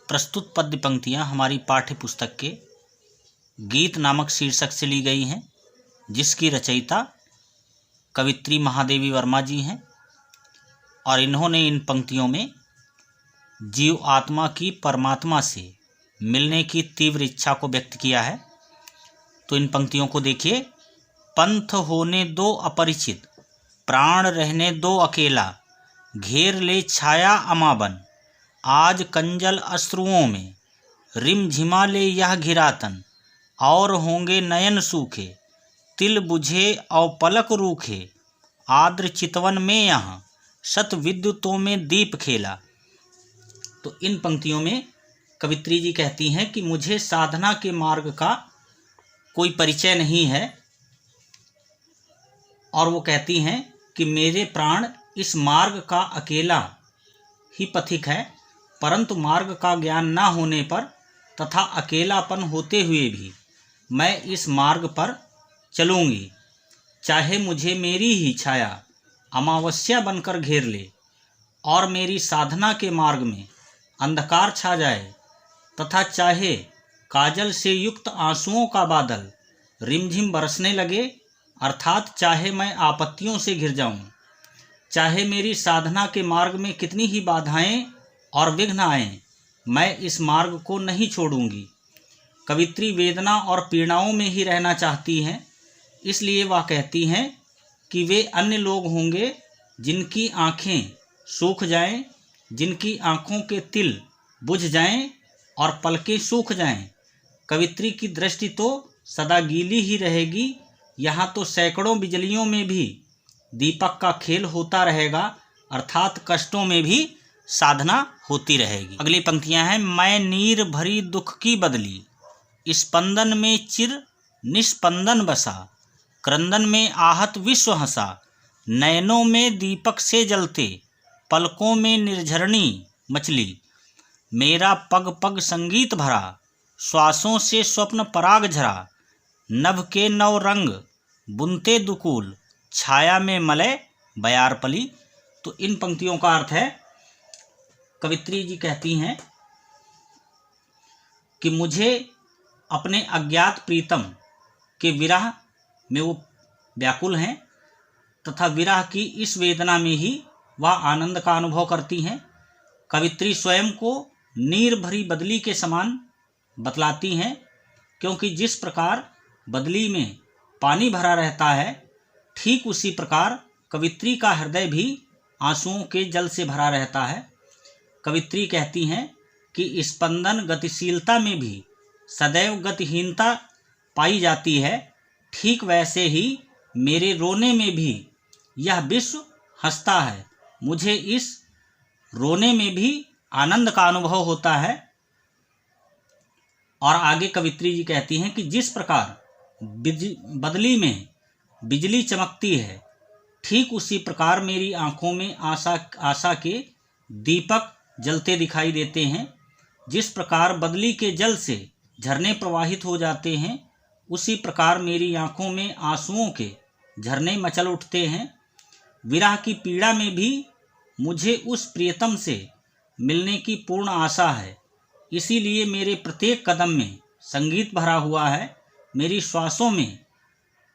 प्रस्तुत पद्य पंक्तियाँ हमारी पाठ्य पुस्तक के गीत नामक शीर्षक से ली गई हैं, जिसकी रचयिता कवित्री महादेवी वर्मा जी हैं और इन्होंने इन पंक्तियों में जीव आत्मा की परमात्मा से मिलने की तीव्र इच्छा को व्यक्त किया है। तो इन पंक्तियों को देखिए। पंथ होने दो अपरिचित, प्राण रहने दो अकेला, घेर ले छाया अमाबन, आज कंजल अश्रुओं में, रिम झिमा ले यह घिरातन, और होंगे नयन सूखे, तिल बुझे और पलक रूखे, आद्र चितवन में यहाँ शत विद्युतों में दीप खेला। तो इन पंक्तियों में कवित्री जी कहती हैं कि मुझे साधना के मार्ग का कोई परिचय नहीं है, और वो कहती हैं कि मेरे प्राण इस मार्ग का अकेला ही पथिक है, परंतु मार्ग का ज्ञान न होने पर तथा अकेलापन होते हुए भी मैं इस मार्ग पर चलूँगी, चाहे मुझे मेरी ही छाया अमावस्या बनकर घेर ले और मेरी साधना के मार्ग में अंधकार छा जाए, तथा चाहे काजल से युक्त आंसुओं का बादल रिमझिम बरसने लगे, अर्थात चाहे मैं आपत्तियों से घिर जाऊं, चाहे मेरी साधना के मार्ग में कितनी ही बाधाएं और विघ्न आएं, मैं इस मार्ग को नहीं छोड़ूंगी। कवित्री वेदना और पीड़ाओं में ही रहना चाहती हैं, इसलिए वह कहती हैं कि वे अन्य लोग होंगे जिनकी आँखें सूख जाएं, जिनकी आँखों के तिल बुझ जाएं और पलकें सूख जाएं। कवित्री की दृष्टि तो सदा गीली ही रहेगी, यहाँ तो सैकड़ों बिजलियों में भी दीपक का खेल होता रहेगा, अर्थात कष्टों में भी साधना होती रहेगी। अगली पंक्तियां हैं। मैं नीर भरी दुख की बदली, स्पंदन में चिर निस्पंदन बसा, क्रंदन में आहत विश्व हंसा, नयनों में दीपक से जलते, पलकों में निर्झरणी मचली, मेरा पग पग संगीत भरा, श्वासों से स्वप्न पराग झरा, नभ के नव रंग बुनते दुकूल, छाया में मलय बयार पली। तो इन पंक्तियों का अर्थ है, कवित्री जी कहती हैं कि मुझे अपने अज्ञात प्रीतम के विरह में वो व्याकुल हैं, तथा विरह की इस वेदना में ही वह आनंद का अनुभव करती हैं। कवित्री स्वयं को नीर भरी बदली के समान बतलाती हैं, क्योंकि जिस प्रकार बदली में पानी भरा रहता है, ठीक उसी प्रकार कवित्री का हृदय भी आंसुओं के जल से भरा रहता है। कवित्री कहती हैं कि स्पंदन गतिशीलता में भी सदैव गतिहीनता पाई जाती है, ठीक वैसे ही मेरे रोने में भी यह विश्व हंसता है, मुझे इस रोने में भी आनंद का अनुभव होता है। और आगे कवित्री जी कहती हैं कि जिस प्रकार बदली में बिजली चमकती है, ठीक उसी प्रकार मेरी आंखों में आशा के दीपक जलते दिखाई देते हैं। जिस प्रकार बदली के जल से झरने प्रवाहित हो जाते हैं, उसी प्रकार मेरी आंखों में आंसुओं के झरने मचल उठते हैं। विरह की पीड़ा में भी मुझे उस प्रियतम से मिलने की पूर्ण आशा है, इसीलिए मेरे प्रत्येक कदम में संगीत भरा हुआ है, मेरी श्वासों में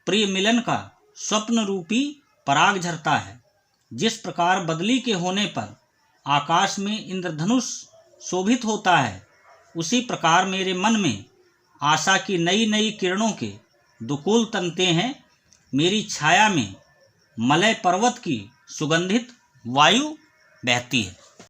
प्रिय मिलन का स्वप्न रूपी पराग झरता है। जिस प्रकार बदली के होने पर आकाश में इंद्रधनुष शोभित होता है, उसी प्रकार मेरे मन में आशा की नई नई किरणों के दुकूल तनते हैं। मेरी छाया में मलय पर्वत की सुगंधित वायु बहती है।